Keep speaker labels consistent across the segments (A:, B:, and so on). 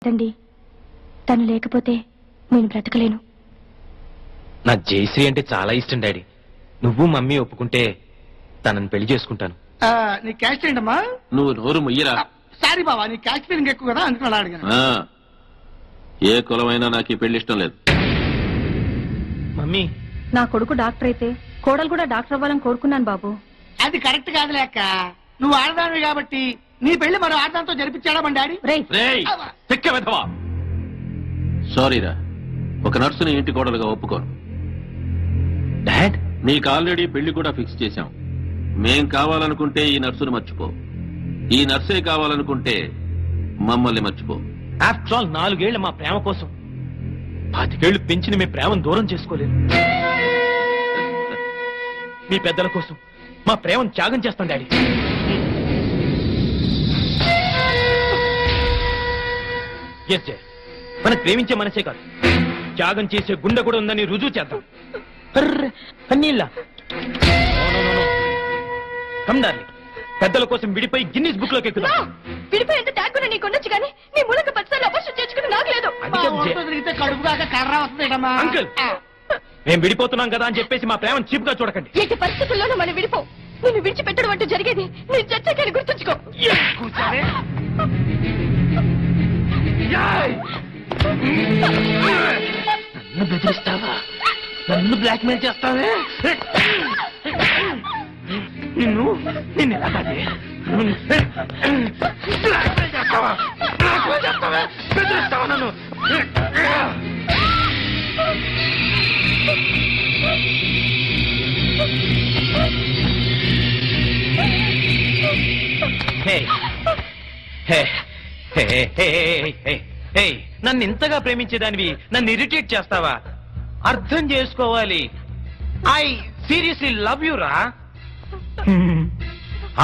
A: వద్దండి. తను లేకపోతే నేను బ్రతకలేను.
B: నాకు జయశ్రీ అంటే చాలా ఇష్టం డాడీ. నువ్వు మమ్మీ ఒప్పుకుంటే తనని పెళ్లి చేసుకుంటాను.
C: నీ క్యాస్ట్ ఏంటమ్మా?
D: నువ్వు నోరు ముయ్యరా.
C: సారీ బావా, నీ క్యాస్ట్ ఫీలింగ్ ఎక్కువ కదా, అందుకని అడిగాను.
D: ఏ కులమైనా నాకు ఈ పెళ్లి ఇష్టం లేదు.
B: మమ్మీ,
A: నా కొడుకు డాక్టర్ అయితే కోడలు కూడా డాక్టర్ అవ్వాలని కోరుకున్నాను బాబు.
C: అది కరెక్ట్ కాదులే అక్క. నువ్వు ఆడదానివి కాబట్టి నీ పెళ్లి మరో ఆడదాంతో జరిపించాడా మన డాడీ?
D: సారీరా, ఒక నర్సుని ఇంటి కోడలుగా ఒప్పుకోను.
B: డాడ్,
D: నీకు ఆల్రెడీ పెళ్లి కూడా ఫిక్స్ చేశాం. మేం కావాలనుకుంటే ఈ నర్సును మర్చిపో, ఈ నర్సే కావాలనుకుంటే మమ్మల్ని మర్చిపో.
B: ఆఫ్టర్ ఆల్ 4 ఏళ్ల మా ప్రేమ కోసం 25 ఏళ్లు పెంచిన మీ ప్రేమను దూరం చేసుకోలేదు. మీ పెద్దల కోసం మా ప్రేమను త్యాగం చేస్తాం డాడీ. ఎస్ జయ, మనం ప్రేమించే మనసే కాదు, త్యాగం చేసే గుండె కూడా ఉందని రుజువు చేద్దాం. అన్నీలా కమ్ డార్లింగ్, పెద్దల కోసం విడిపోయి గిన్నిస్ బుక్ లోకి ఎక్కుదాం.
A: విడిపోయి ఎంత త్యాగున నీకు ఉండొచ్చు కానీ నీ మూలక 10 సార్లు అపర్షం చేసుకుని నాకు లేదు.
C: కడుపు కాక కర్ర వస్తుందమ్మా.
B: అంకుల్, మేము విడిపోతున్నాం కదా అని చెప్పేసి మా ప్రేమను చీప్ గా చూడకండి.
A: ఎట్టి పరిస్థితుల్లోనూ మనం విడిపో. నిన్ను విడిచిపెట్టడం అంటూ జరిగేది నేను చచ్చాకని గుర్తుంచుకో.
B: నన్ను బెదిరిస్తావా? నన్ను బ్లాక్ మెయిల్ చేస్తావే? నిన్ను ఎలా కాదే? బ్లాక్ మెయిల్ చేస్తావా? బెదిరిస్తావా నన్ను? నన్ను ఇంతగా ప్రేమించేదానివి నన్ను ఇరిటేట్ చేస్తావా? అర్థం చేసుకోవాలి. ఐ సీరియస్లీ లవ్ యూ రా.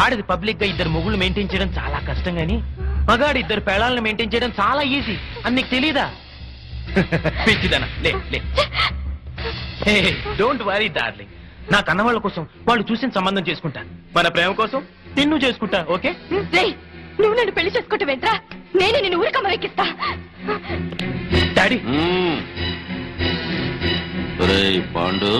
B: ఆడది పబ్లిక్ గా 2 మొగుళ్ళు మెయింటైన్ చేయడం చాలా కష్టం గాని మగాడు 2 పెళ్ళాలను మెయింటైన్ చేయడం చాలా ఈజీ అని నీకు తెలీదా? పిచ్చిదనా, లే లే. డోంట్ వరీ డార్లింగ్, నా కన్నవాళ్ళ కోసం వాళ్ళు చూసిన సంబంధం చేసుకుంటా. మన ప్రేమ కోసం నిన్ను చేసుకుంటా. ఓకే?
A: నువ్వు నన్ను పెళ్లి చేసుకోవటం ఏంట్రా? నేను నిన్ను ఊరికమ్మ వెక్కిస్తా.
B: డాడీ,
D: పాండు